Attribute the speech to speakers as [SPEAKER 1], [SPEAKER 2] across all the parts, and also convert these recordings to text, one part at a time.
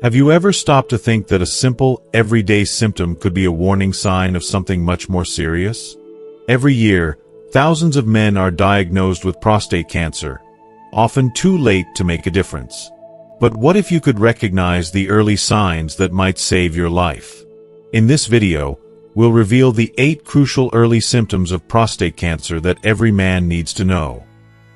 [SPEAKER 1] Have you ever stopped to think that a simple, everyday symptom could be a warning sign of something much more serious? Every year, thousands of men are diagnosed with prostate cancer, often too late to make a difference. But what if you could recognize the early signs that might save your life? In this video, we'll reveal the 8 crucial early symptoms of prostate cancer that every man needs to know.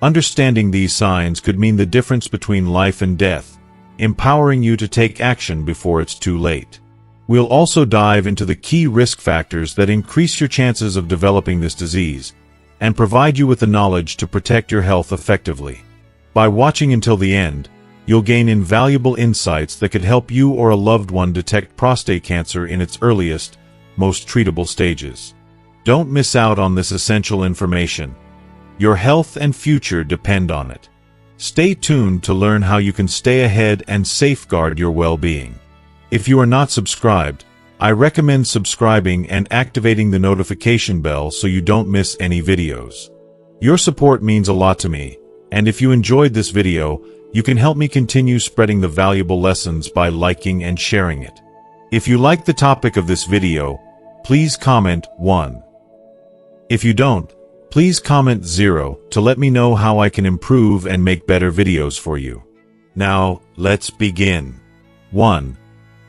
[SPEAKER 1] Understanding these signs could mean the difference between life and death, empowering you to take action before it's too late. We'll also dive into the key risk factors that increase your chances of developing this disease, and provide you with the knowledge to protect your health effectively. By watching until the end, you'll gain invaluable insights that could help you or a loved one detect prostate cancer in its earliest, most treatable stages. Don't miss out on this essential information. Your health and future depend on it. Stay tuned to learn how you can stay ahead and safeguard your well-being. If you are not subscribed, I recommend subscribing and activating the notification bell so you don't miss any videos. Your support means a lot to me, and if you enjoyed this video, you can help me continue spreading the valuable lessons by liking and sharing it. If you like the topic of this video, please comment 1. If you don't, please comment 0 to let me know how I can improve and make better videos for you. Now, let's begin. 1.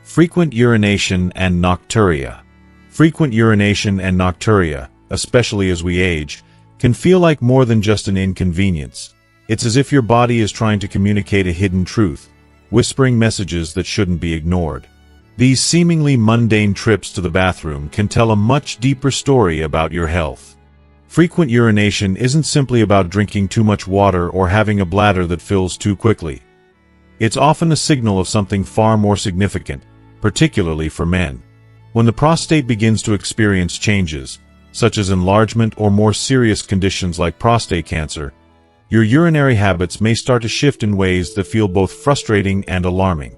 [SPEAKER 1] Frequent urination and nocturia. Frequent urination and nocturia, especially as we age, can feel like more than just an inconvenience. It's as if your body is trying to communicate a hidden truth, whispering messages that shouldn't be ignored. These seemingly mundane trips to the bathroom can tell a much deeper story about your health. Frequent urination isn't simply about drinking too much water or having a bladder that fills too quickly. It's often a signal of something far more significant, particularly for men. When the prostate begins to experience changes, such as enlargement or more serious conditions like prostate cancer, your urinary habits may start to shift in ways that feel both frustrating and alarming.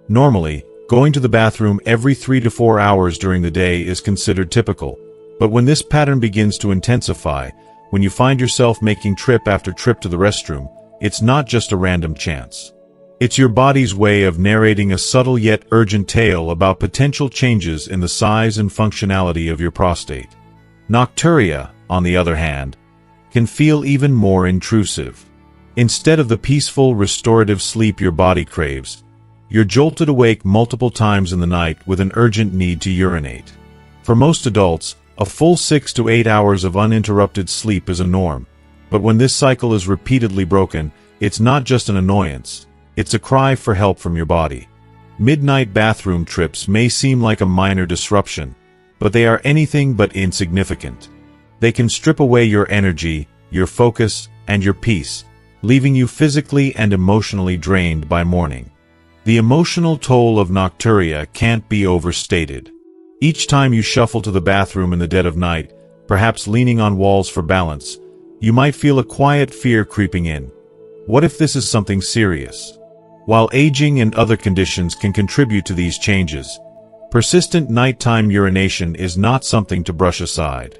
[SPEAKER 1] Normally, going to the bathroom every 3 to 4 hours during the day is considered typical, but when this pattern begins to intensify, when you find yourself making trip after trip to the restroom, it's not just a random chance. It's your body's way of narrating a subtle yet urgent tale about potential changes in the size and functionality of your prostate. Nocturia, on the other hand, can feel even more intrusive. Instead of the peaceful, restorative sleep your body craves, you're jolted awake multiple times in the night with an urgent need to urinate. For most adults, a full 6 to 8 hours of uninterrupted sleep is a norm, but when this cycle is repeatedly broken, it's not just an annoyance, it's a cry for help from your body. Midnight bathroom trips may seem like a minor disruption, but they are anything but insignificant. They can strip away your energy, your focus, and your peace, leaving you physically and emotionally drained by morning. The emotional toll of nocturia can't be overstated. Each time you shuffle to the bathroom in the dead of night, perhaps leaning on walls for balance, you might feel a quiet fear creeping in. What if this is something serious? While aging and other conditions can contribute to these changes, persistent nighttime urination is not something to brush aside.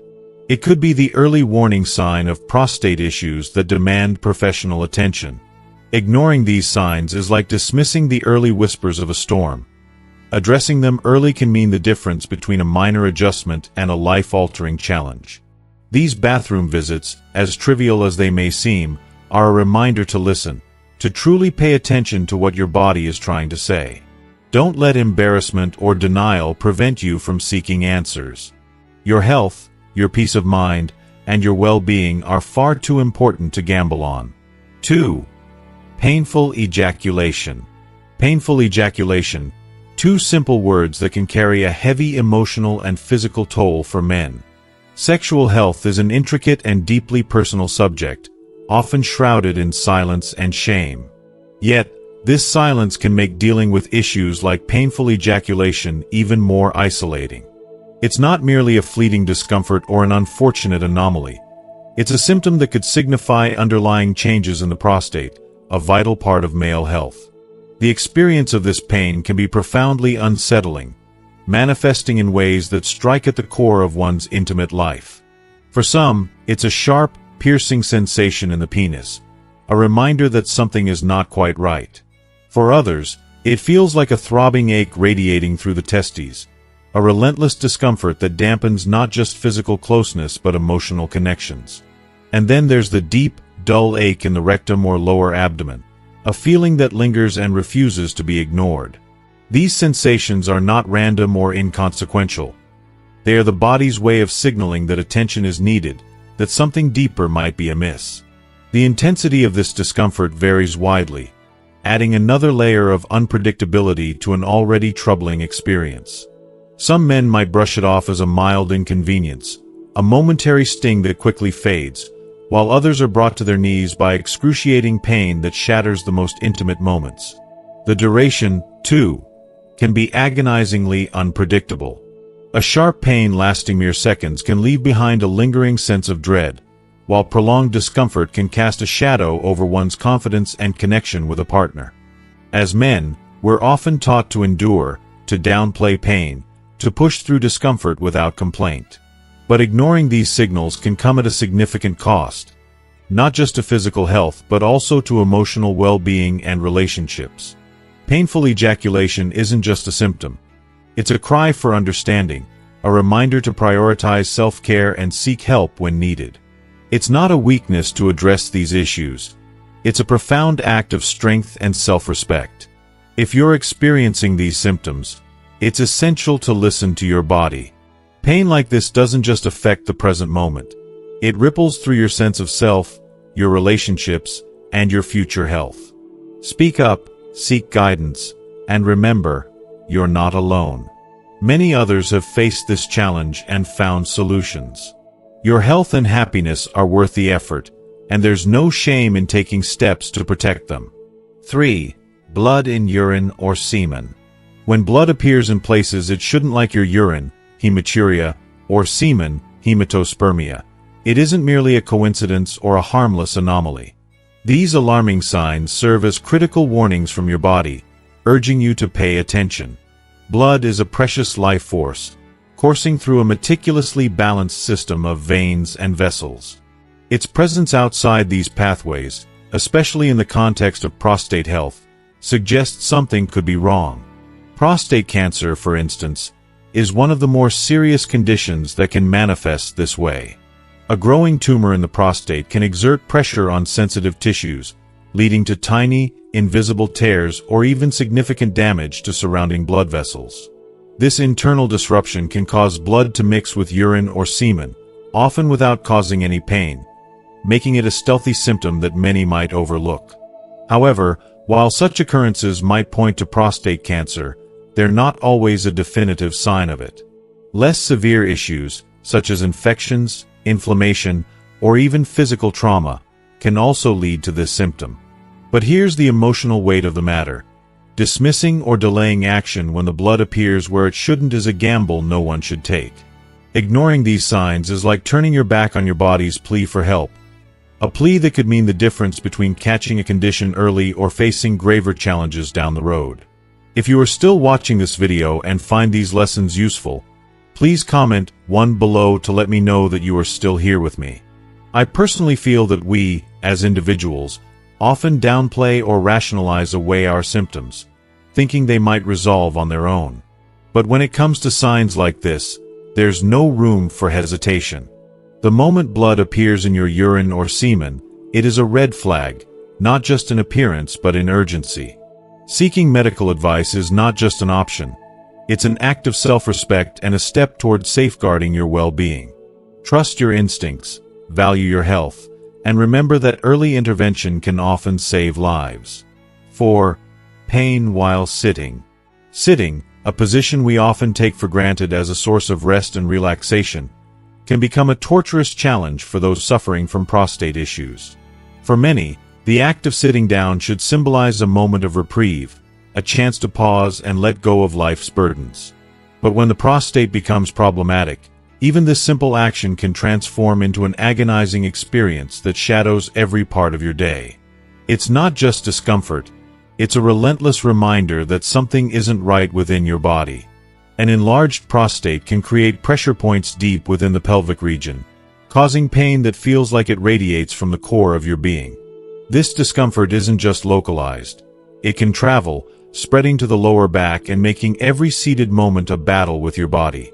[SPEAKER 1] It could be the early warning sign of prostate issues that demand professional attention. Ignoring these signs is like dismissing the early whispers of a storm. Addressing them early can mean the difference between a minor adjustment and a life-altering challenge. These bathroom visits, as trivial as they may seem, are a reminder to listen, to truly pay attention to what your body is trying to say. Don't let embarrassment or denial prevent you from seeking answers. Your health, your peace of mind, and your well-being are far too important to gamble on. 2. Painful ejaculation. Painful ejaculation, 2 simple words that can carry a heavy emotional and physical toll for men. Sexual health is an intricate and deeply personal subject, often shrouded in silence and shame. Yet, this silence can make dealing with issues like painful ejaculation even more isolating. It's not merely a fleeting discomfort or an unfortunate anomaly. It's a symptom that could signify underlying changes in the prostate, a vital part of male health. The experience of this pain can be profoundly unsettling, manifesting in ways that strike at the core of one's intimate life. For some, it's a sharp, piercing sensation in the penis, a reminder that something is not quite right. For others, It feels like a throbbing ache radiating through the testes, a relentless discomfort that dampens not just physical closeness but emotional connections. And then there's the deep, dull ache in the rectum or lower abdomen, a feeling that lingers and refuses to be ignored. These sensations are not random or inconsequential. They are the body's way of signaling that attention is needed, that something deeper might be amiss. The intensity of this discomfort varies widely, adding another layer of unpredictability to an already troubling experience. Some men might brush it off as a mild inconvenience, a momentary sting that quickly fades, while others are brought to their knees by excruciating pain that shatters the most intimate moments. The duration, too, can be agonizingly unpredictable. A sharp pain lasting mere seconds can leave behind a lingering sense of dread, while prolonged discomfort can cast a shadow over one's confidence and connection with a partner. As men, we're often taught to endure, to downplay pain, to push through discomfort without complaint. But ignoring these signals can come at a significant cost, not just to physical health but also to emotional well-being and relationships. Painful ejaculation isn't just a symptom. It's a cry for understanding, a reminder to prioritize self-care and seek help when needed. It's not a weakness to address these issues. It's a profound act of strength and self-respect. If you're experiencing these symptoms, it's essential to listen to your body. Pain like this doesn't just affect the present moment. It ripples through your sense of self, your relationships, and your future health. Speak up, seek guidance, and remember, you're not alone. Many others have faced this challenge and found solutions. Your health and happiness are worth the effort, and there's no shame in taking steps to protect them. 3. Blood in urine or semen. When blood appears in places it shouldn't, like your urine, hematuria, or semen, hematospermia, it isn't merely a coincidence or a harmless anomaly. These alarming signs serve as critical warnings from your body, urging you to pay attention. Blood is a precious life force, coursing through a meticulously balanced system of veins and vessels. Its presence outside these pathways, especially in the context of prostate health, suggests something could be wrong. Prostate cancer, for instance, is one of the more serious conditions that can manifest this way. A growing tumor in the prostate can exert pressure on sensitive tissues, leading to tiny, invisible tears or even significant damage to surrounding blood vessels. This internal disruption can cause blood to mix with urine or semen, often without causing any pain, making it a stealthy symptom that many might overlook. However, while such occurrences might point to prostate cancer, they're not always a definitive sign of it. Less severe issues, such as infections, inflammation, or even physical trauma, can also lead to this symptom. But here's the emotional weight of the matter. Dismissing or delaying action when the blood appears where it shouldn't is a gamble no one should take. Ignoring these signs is like turning your back on your body's plea for help, a plea that could mean the difference between catching a condition early or facing graver challenges down the road. If you are still watching this video and find these lessons useful, please comment 1 below to let me know that you are still here with me. I personally feel that we, as individuals, often downplay or rationalize away our symptoms, thinking they might resolve on their own. But when it comes to signs like this, there's no room for hesitation. The moment blood appears in your urine or semen, it is a red flag, not just in appearance but in urgency. Seeking medical advice is not just an option. It's an act of self-respect and a step toward safeguarding your well-being. Trust your instincts, value your health, and remember that early intervention can often save lives. 4. Pain while sitting. Sitting, a position we often take for granted as a source of rest and relaxation, can become a torturous challenge for those suffering from prostate issues. For many, the act of sitting down should symbolize a moment of reprieve, a chance to pause and let go of life's burdens. But when the prostate becomes problematic, even this simple action can transform into an agonizing experience that shadows every part of your day. It's not just discomfort, it's a relentless reminder that something isn't right within your body. An enlarged prostate can create pressure points deep within the pelvic region, causing pain that feels like it radiates from the core of your being. This discomfort isn't just localized. It can travel, spreading to the lower back and making every seated moment a battle with your body.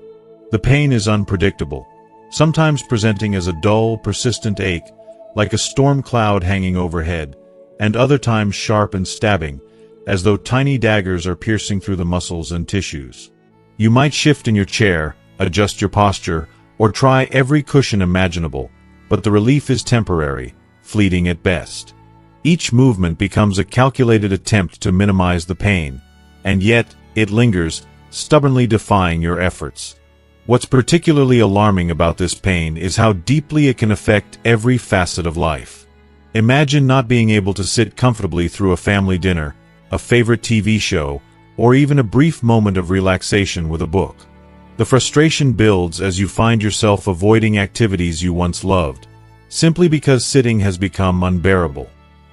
[SPEAKER 1] The pain is unpredictable, sometimes presenting as a dull, persistent ache, like a storm cloud hanging overhead, and other times sharp and stabbing, as though tiny daggers are piercing through the muscles and tissues. You might shift in your chair, adjust your posture, or try every cushion imaginable, but the relief is temporary, fleeting at best. Each movement becomes a calculated attempt to minimize the pain, and yet it lingers, stubbornly defying your efforts. What's particularly alarming about this pain is how deeply it can affect every facet of life. Imagine not being able to sit comfortably through a family dinner, a favorite TV show, or even a brief moment of relaxation with a book. The frustration builds as you find yourself avoiding activities you once loved, simply because sitting has become unbearable.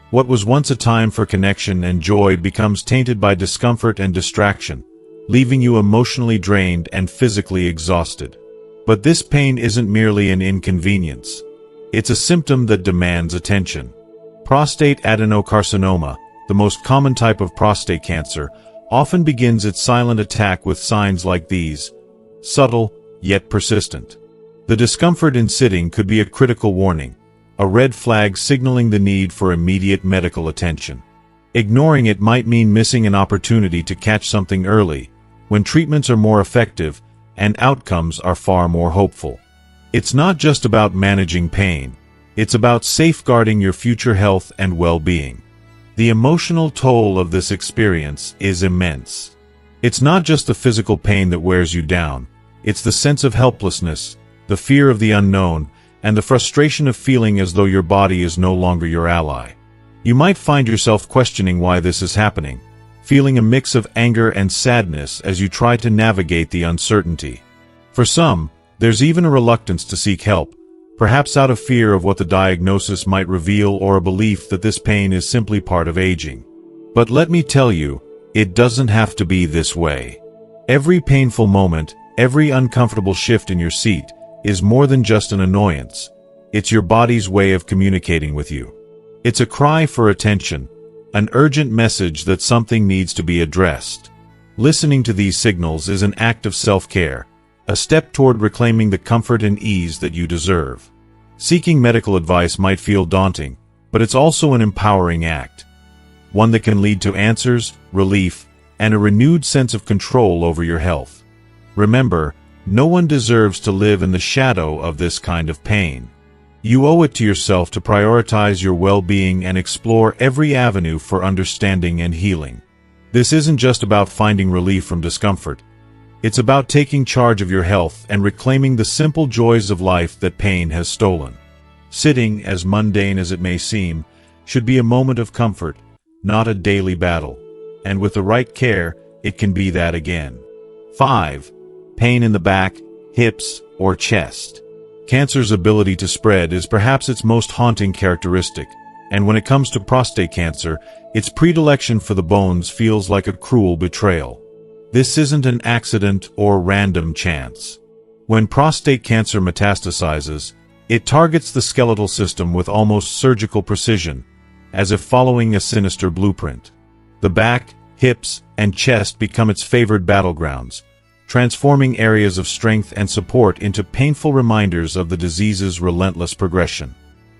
[SPEAKER 1] What was once a time for connection and joy becomes tainted by discomfort and distraction, leaving you emotionally drained and physically exhausted. But this pain isn't merely an inconvenience. It's a symptom that demands attention. Prostate adenocarcinoma, the most common type of prostate cancer, often begins its silent attack with signs like these, subtle yet persistent. The discomfort in sitting could be a critical warning, a red flag signaling the need for immediate medical attention. Ignoring it might mean missing an opportunity to catch something early, when treatments are more effective and outcomes are far more hopeful. It's not just about managing pain, it's about safeguarding your future health and well-being. The emotional toll of this experience is immense. It's not just the physical pain that wears you down, it's the sense of helplessness, the fear of the unknown, and the frustration of feeling as though your body is no longer your ally. You might find yourself questioning why this is happening, feeling a mix of anger and sadness as you try to navigate the uncertainty. For some, there's even a reluctance to seek help, perhaps out of fear of what the diagnosis might reveal or a belief that this pain is simply part of aging. But let me tell you, it doesn't have to be this way. Every painful moment, every uncomfortable shift in your seat, is more than just an annoyance. It's your body's way of communicating with you. It's a cry for attention, an urgent message that something needs to be addressed. Listening to these signals is an act of self-care, a step toward reclaiming the comfort and ease that you deserve. Seeking medical advice might feel daunting, but it's also an empowering act, one that can lead to answers, relief, and a renewed sense of control over your health. Remember, no one deserves to live in the shadow of this kind of pain. You owe it to yourself to prioritize your well-being and explore every avenue for understanding and healing. This isn't just about finding relief from discomfort. It's about taking charge of your health and reclaiming the simple joys of life that pain has stolen. Sitting, as mundane as it may seem, should be a moment of comfort, not a daily battle. And with the right care, it can be that again. 5. Pain in the back, hips, or chest. Cancer's ability to spread is perhaps its most haunting characteristic, and when it comes to prostate cancer, its predilection for the bones feels like a cruel betrayal. This isn't an accident or random chance. When prostate cancer metastasizes, it targets the skeletal system with almost surgical precision, as if following a sinister blueprint. The back, hips, and chest become its favored battlegrounds, transforming areas of strength and support into painful reminders of the disease's relentless progression.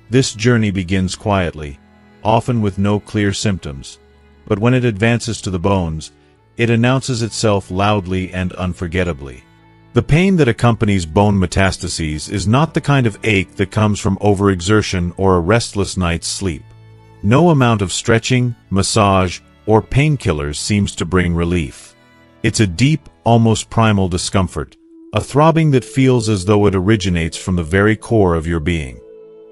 [SPEAKER 1] This journey begins quietly, often with no clear symptoms, but when it advances to the bones, it announces itself loudly and unforgettably. The pain that accompanies bone metastases is not the kind of ache that comes from overexertion or a restless night's sleep. No amount of stretching, massage, or painkillers seems to bring relief. It's a deep, almost primal discomfort, a throbbing that feels as though it originates from the very core of your being.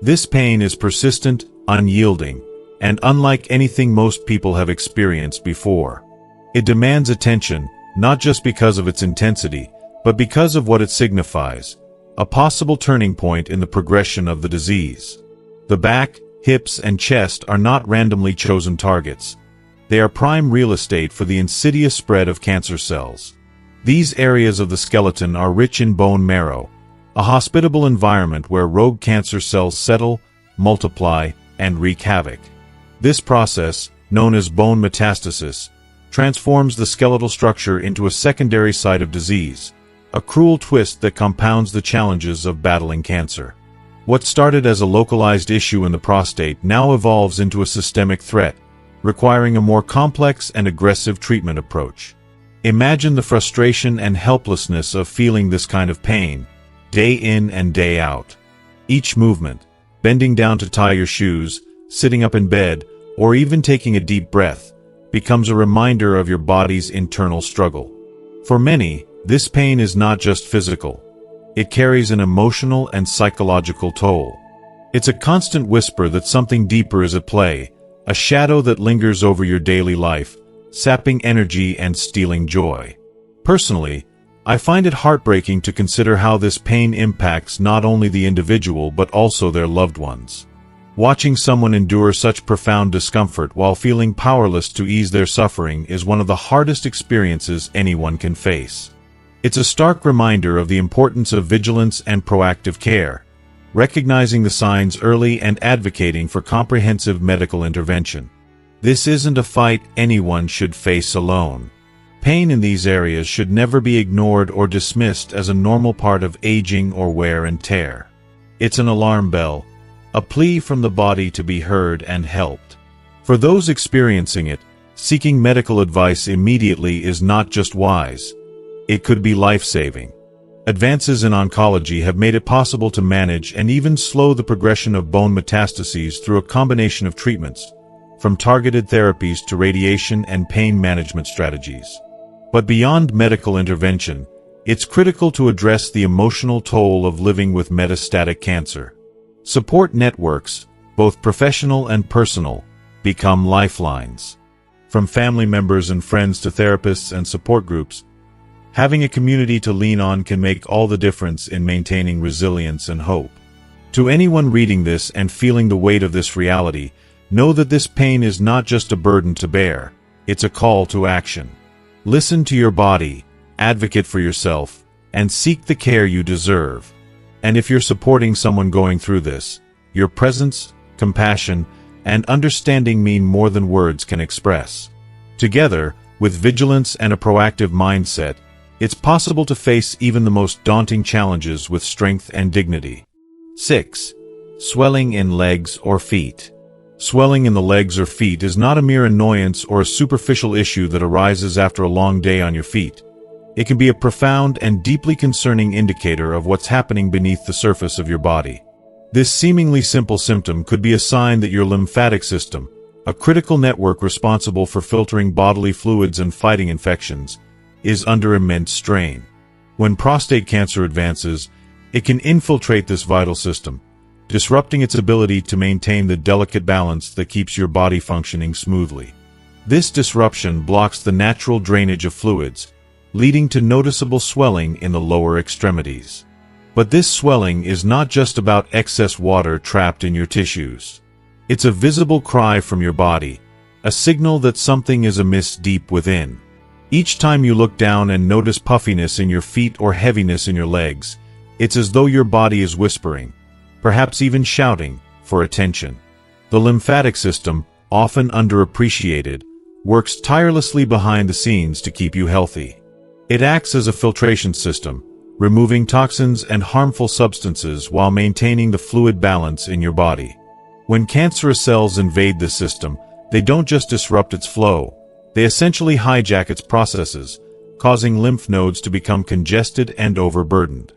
[SPEAKER 1] This pain is persistent, unyielding, and unlike anything most people have experienced before. It demands attention, not just because of its intensity, but because of what it signifies, a possible turning point in the progression of the disease. The back, hips, and chest are not randomly chosen targets. They are prime real estate for the insidious spread of cancer cells. These areas of the skeleton are rich in bone marrow, a hospitable environment where rogue cancer cells settle, multiply, and wreak havoc. This process, known as bone metastasis, transforms the skeletal structure into a secondary site of disease, a cruel twist that compounds the challenges of battling cancer. What started as a localized issue in the prostate now evolves into a systemic threat, requiring a more complex and aggressive treatment approach. Imagine the frustration and helplessness of feeling this kind of pain, day in and day out. Each movement, bending down to tie your shoes, sitting up in bed, or even taking a deep breath, becomes a reminder of your body's internal struggle. For many, this pain is not just physical. It carries an emotional and psychological toll. It's a constant whisper that something deeper is at play, a shadow that lingers over your daily life, sapping energy and stealing joy. Personally, I find it heartbreaking to consider how this pain impacts not only the individual but also their loved ones. Watching someone endure such profound discomfort while feeling powerless to ease their suffering is one of the hardest experiences anyone can face. It's a stark reminder of the importance of vigilance and proactive care, recognizing the signs early and advocating for comprehensive medical intervention. This isn't a fight anyone should face alone. Pain in these areas should never be ignored or dismissed as a normal part of aging or wear and tear. It's an alarm bell, a plea from the body to be heard and helped. For those experiencing it, seeking medical advice immediately is not just wise. It could be life-saving. Advances in oncology have made it possible to manage and even slow the progression of bone metastases through a combination of treatments, from targeted therapies to radiation and pain management strategies. But beyond medical intervention, it's critical to address the emotional toll of living with metastatic cancer. Support networks, both professional and personal, become lifelines. From family members and friends to therapists and support groups, having a community to lean on can make all the difference in maintaining resilience and hope. To anyone reading this and feeling the weight of this reality, know that this pain is not just a burden to bear, it's a call to action. Listen to your body, advocate for yourself, and seek the care you deserve. And if you're supporting someone going through this, your presence, compassion, and understanding mean more than words can express. Together, with vigilance and a proactive mindset, it's possible to face even the most daunting challenges with strength and dignity. 6. Swelling in legs or feet. Swelling in the legs or feet is not a mere annoyance or a superficial issue that arises after a long day on your feet. It can be a profound and deeply concerning indicator of what's happening beneath the surface of your body. This seemingly simple symptom could be a sign that your lymphatic system, a critical network responsible for filtering bodily fluids and fighting infections, is under immense strain. When prostate cancer advances, it can infiltrate this vital system, disrupting its ability to maintain the delicate balance that keeps your body functioning smoothly. This disruption blocks the natural drainage of fluids, leading to noticeable swelling in the lower extremities. But this swelling is not just about excess water trapped in your tissues. It's a visible cry from your body, a signal that something is amiss deep within. Each time you look down and notice puffiness in your feet or heaviness in your legs, it's as though your body is whispering, perhaps even shouting, for attention. The lymphatic system, often underappreciated, works tirelessly behind the scenes to keep you healthy. It acts as a filtration system, removing toxins and harmful substances while maintaining the fluid balance in your body. When cancerous cells invade this system, they don't just disrupt its flow, they essentially hijack its processes, causing lymph nodes to become congested and overburdened.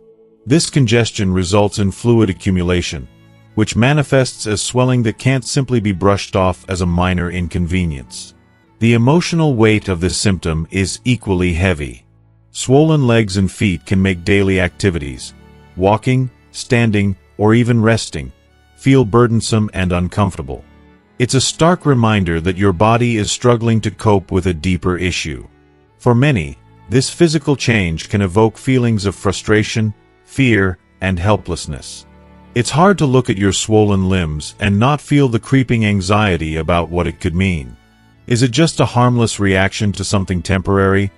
[SPEAKER 1] This congestion results in fluid accumulation, which manifests as swelling that can't simply be brushed off as a minor inconvenience. The emotional weight of this symptom is equally heavy. Swollen legs and feet can make daily activities, walking, standing, or even resting, feel burdensome and uncomfortable. It's a stark reminder that your body is struggling to cope with a deeper issue. For many, this physical change can evoke feelings of frustration, fear, and helplessness. It's hard to look at your swollen limbs and not feel the creeping anxiety about what it could mean. Is it just a harmless reaction to something temporary,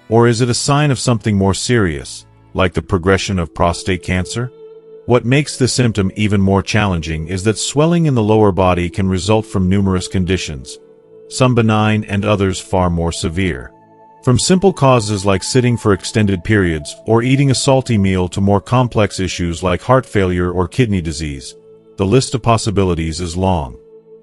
[SPEAKER 1] or is it a sign of something more serious, like the progression of prostate cancer? What makes the symptom even more challenging is that swelling in the lower body can result from numerous conditions, some benign and others far more severe. From simple causes like sitting for extended periods or eating a salty meal to more complex issues like heart failure or kidney disease, the list of possibilities is long.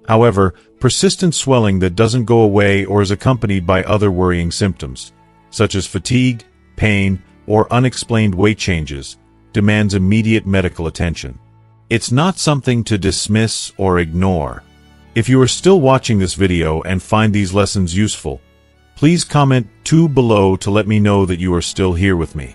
[SPEAKER 1] However, persistent swelling that doesn't go away or is accompanied by other worrying symptoms, such as fatigue, pain, or unexplained weight changes, demands immediate medical attention. It's not something to dismiss or ignore. If you are still watching this video and find these lessons useful, please comment 2 below to let me know that you are still here with me.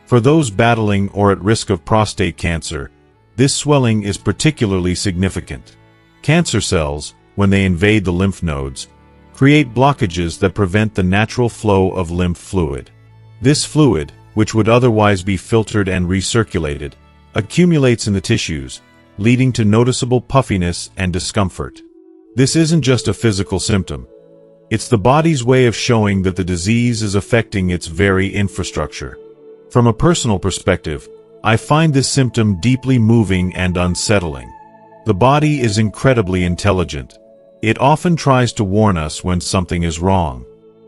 [SPEAKER 1] For those battling or at risk of prostate cancer, this swelling is particularly significant. Cancer cells, when they invade the lymph nodes, create blockages that prevent the natural flow of lymph fluid. This fluid, which would otherwise be filtered and recirculated, accumulates in the tissues, leading to noticeable puffiness and discomfort. This isn't just a physical symptom. It's the body's way of showing that the disease is affecting its very infrastructure. From a personal perspective, I find this symptom deeply moving and unsettling. The body is incredibly intelligent. It often tries to warn us when something is wrong.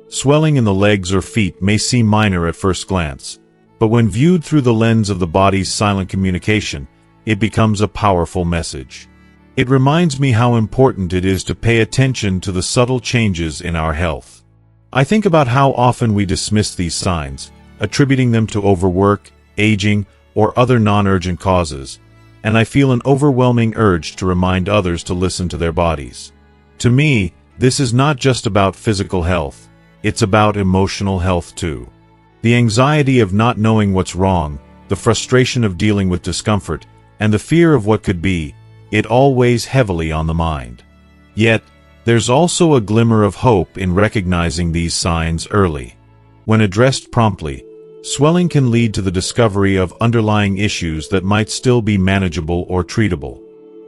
[SPEAKER 1] Swelling in the legs or feet may seem minor at first glance, but when viewed through the lens of the body's silent communication, it becomes a powerful message. It reminds me how important it is to pay attention to the subtle changes in our health. I think about how often we dismiss these signs, attributing them to overwork, aging, or other non-urgent causes, and I feel an overwhelming urge to remind others to listen to their bodies. To me, this is not just about physical health, it's about emotional health too. The anxiety of not knowing what's wrong, the frustration of dealing with discomfort, and the fear of what could be, it all weighs heavily on the mind. Yet, there's also a glimmer of hope in recognizing these signs early. When addressed promptly, swelling can lead to the discovery of underlying issues that might still be manageable or treatable.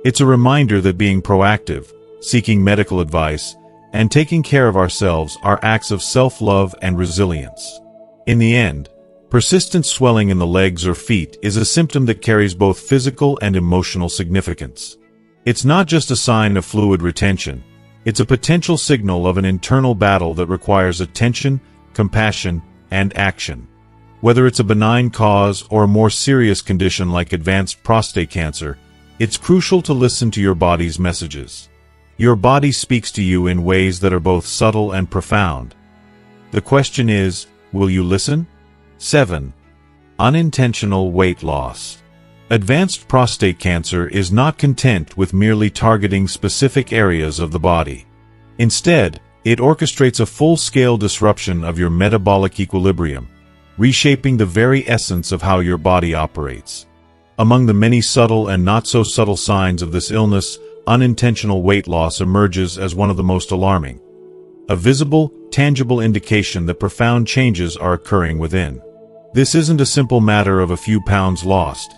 [SPEAKER 1] It's a reminder that being proactive, seeking medical advice, and taking care of ourselves are acts of self-love and resilience. In the end, persistent swelling in the legs or feet is a symptom that carries both physical and emotional significance. It's not just a sign of fluid retention, it's a potential signal of an internal battle that requires attention, compassion, and action. Whether it's a benign cause or a more serious condition like advanced prostate cancer, it's crucial to listen to your body's messages. Your body speaks to you in ways that are both subtle and profound. The question is, will you listen? 7. Unintentional weight loss. Advanced prostate cancer is not content with merely targeting specific areas of the body. Instead, it orchestrates a full-scale disruption of your metabolic equilibrium, reshaping the very essence of how your body operates. Among the many subtle and not-so-subtle signs of this illness, unintentional weight loss emerges as one of the most alarming. A visible, tangible indication that profound changes are occurring within. This isn't a simple matter of a few pounds lost.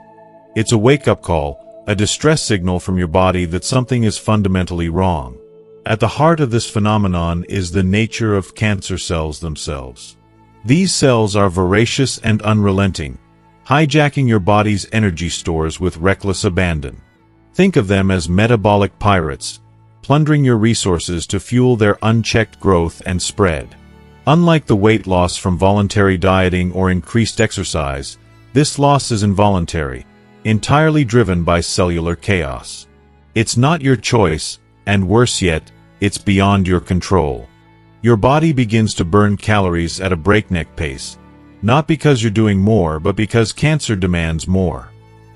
[SPEAKER 1] It's a wake-up call, a distress signal from your body that something is fundamentally wrong. At the heart of this phenomenon is the nature of cancer cells themselves. These cells are voracious and unrelenting, hijacking your body's energy stores with reckless abandon. Think of them as metabolic pirates, plundering your resources to fuel their unchecked growth and spread. Unlike the weight loss from voluntary dieting or increased exercise, this loss is involuntary, entirely driven by cellular chaos. It's not your choice, and worse yet, it's beyond your control. Your body begins to burn calories at a breakneck pace, not because you're doing more but because cancer demands more.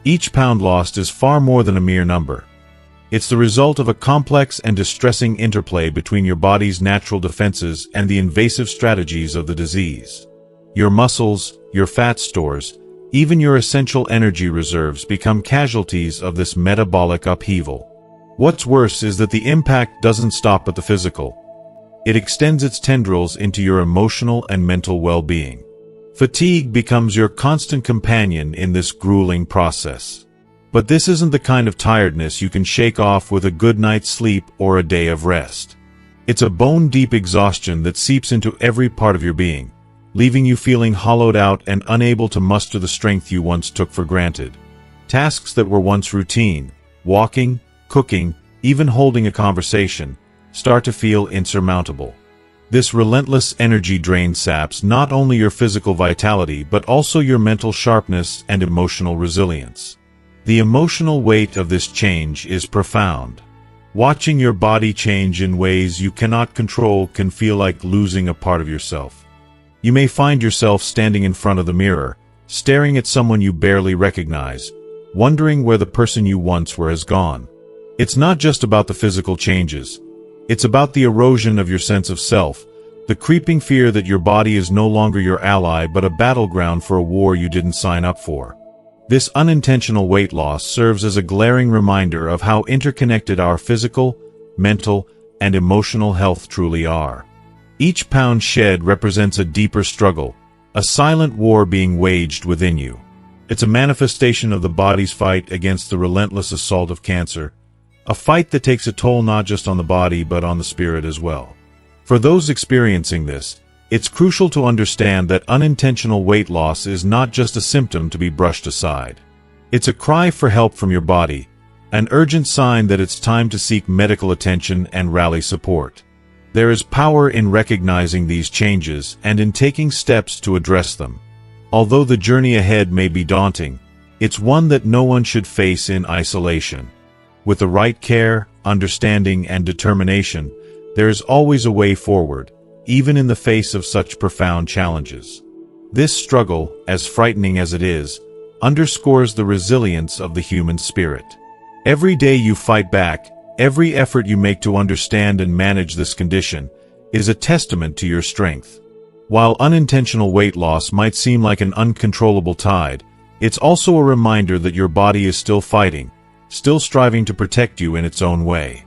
[SPEAKER 1] Each pound lost is far more than a mere number. It's the result of a complex and distressing interplay between your body's natural defenses and the invasive strategies of the disease. Your muscles, your fat stores, even your essential energy reserves become casualties of this metabolic upheaval. What's worse is that the impact doesn't stop at the physical. It extends its tendrils into your emotional and mental well-being. Fatigue becomes your constant companion in this grueling process. But this isn't the kind of tiredness you can shake off with a good night's sleep or a day of rest. It's a bone-deep exhaustion that seeps into every part of your being, leaving you feeling hollowed out and unable to muster the strength you once took for granted. Tasks that were once routine, walking, cooking, even holding a conversation, start to feel insurmountable. This relentless energy drain saps not only your physical vitality but also your mental sharpness and emotional resilience. The emotional weight of this change is profound. Watching your body change in ways you cannot control can feel like losing a part of yourself. You may find yourself standing in front of the mirror, staring at someone you barely recognize, wondering where the person you once were has gone. It's not just about the physical changes. It's about the erosion of your sense of self, the creeping fear that your body is no longer your ally but a battleground for a war you didn't sign up for. This unintentional weight loss serves as a glaring reminder of how interconnected our physical, mental, and emotional health truly are. Each pound shed represents a deeper struggle, a silent war being waged within you. It's a manifestation of the body's fight against the relentless assault of cancer, a fight that takes a toll not just on the body but on the spirit as well. For those experiencing this, it's crucial to understand that unintentional weight loss is not just a symptom to be brushed aside. It's a cry for help from your body, an urgent sign that it's time to seek medical attention and rally support. There is power in recognizing these changes and in taking steps to address them. Although the journey ahead may be daunting, it's one that no one should face in isolation. With the right care, understanding, and determination, there is always a way forward, even in the face of such profound challenges. This struggle, as frightening as it is, underscores the resilience of the human spirit. Every day you fight back, every effort you make to understand and manage this condition, is a testament to your strength. While unintentional weight loss might seem like an uncontrollable tide, it's also a reminder that your body is still fighting, still striving to protect you in its own way.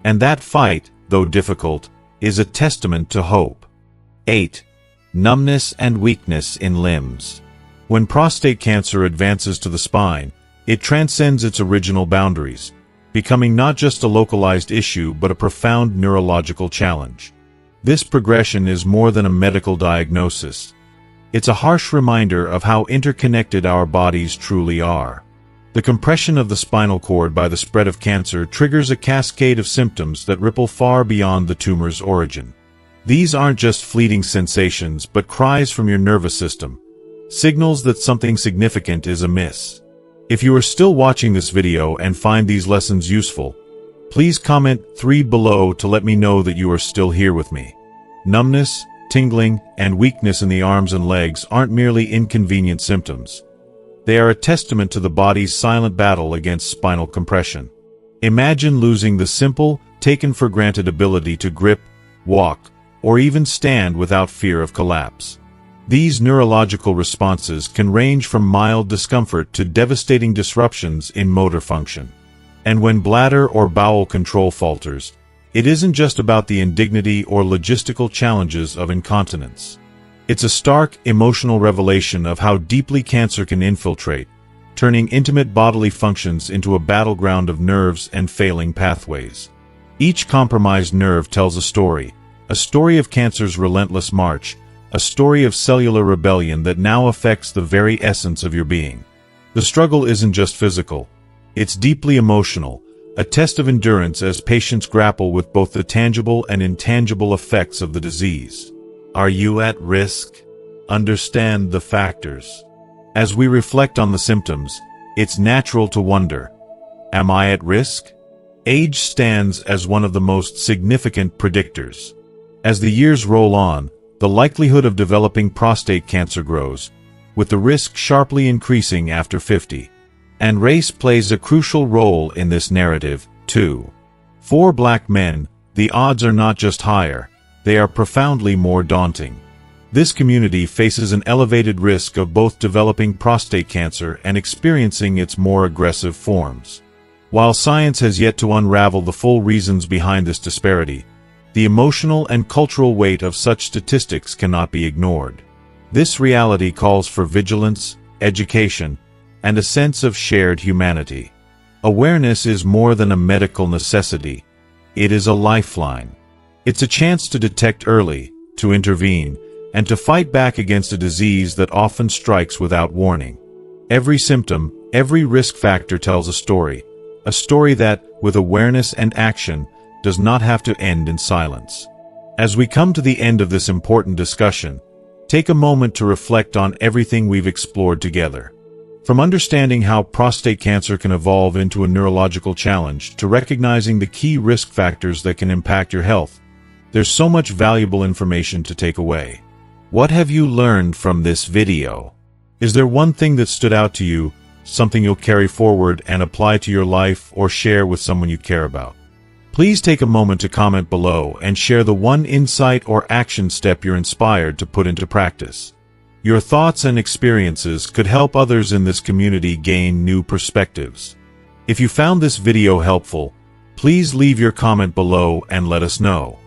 [SPEAKER 1] And that fight, though difficult, is a testament to hope. 8. Numbness and weakness in limbs. When prostate cancer advances to the spine, it transcends its original boundaries, becoming not just a localized issue but a profound neurological challenge. This progression is more than a medical diagnosis. It's a harsh reminder of how interconnected our bodies truly are. The compression of the spinal cord by the spread of cancer triggers a cascade of symptoms that ripple far beyond the tumor's origin. These aren't just fleeting sensations but cries from your nervous system, signals that something significant is amiss. If you are still watching this video and find these lessons useful, please comment 3 below to let me know that you are still here with me. Numbness, tingling, and weakness in the arms and legs aren't merely inconvenient symptoms. They are a testament to the body's silent battle against spinal compression. Imagine losing the simple, taken-for-granted ability to grip, walk, or even stand without fear of collapse. These neurological responses can range from mild discomfort to devastating disruptions in motor function. And when bladder or bowel control falters, it isn't just about the indignity or logistical challenges of incontinence. It's a stark, emotional revelation of how deeply cancer can infiltrate, turning intimate bodily functions into a battleground of nerves and failing pathways. Each compromised nerve tells a story of cancer's relentless march, a story of cellular rebellion that now affects the very essence of your being. The struggle isn't just physical. It's deeply emotional, a test of endurance as patients grapple with both the tangible and intangible effects of the disease. Are you at risk? Understand the factors. As we reflect on the symptoms, it's natural to wonder, am I at risk? Age stands as one of the most significant predictors. As the years roll on, the likelihood of developing prostate cancer grows, with the risk sharply increasing after 50. And race plays a crucial role in this narrative, too. For Black men, the odds are not just higher, they are profoundly more daunting. This community faces an elevated risk of both developing prostate cancer and experiencing its more aggressive forms. While science has yet to unravel the full reasons behind this disparity, the emotional and cultural weight of such statistics cannot be ignored. This reality calls for vigilance, education, and a sense of shared humanity. Awareness is more than a medical necessity. It is a lifeline. It's a chance to detect early, to intervene, and to fight back against a disease that often strikes without warning. Every symptom, every risk factor tells a story that, with awareness and action, does not have to end in silence. As we come to the end of this important discussion, take a moment to reflect on everything we've explored together. From understanding how prostate cancer can evolve into a neurological challenge to recognizing the key risk factors that can impact your health, there's so much valuable information to take away. What have you learned from this video? Is there one thing that stood out to you, something you'll carry forward and apply to your life or share with someone you care about? Please take a moment to comment below and share the one insight or action step you're inspired to put into practice. Your thoughts and experiences could help others in this community gain new perspectives. If you found this video helpful, please leave your comment below and let us know.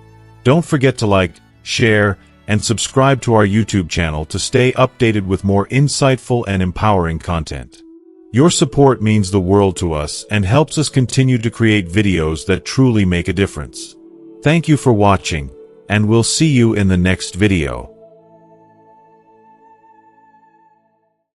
[SPEAKER 1] Don't forget to like, share, and subscribe to our YouTube channel to stay updated with more insightful and empowering content. Your support means the world to us and helps us continue to create videos that truly make a difference. Thank you for watching, and we'll see you in the next video.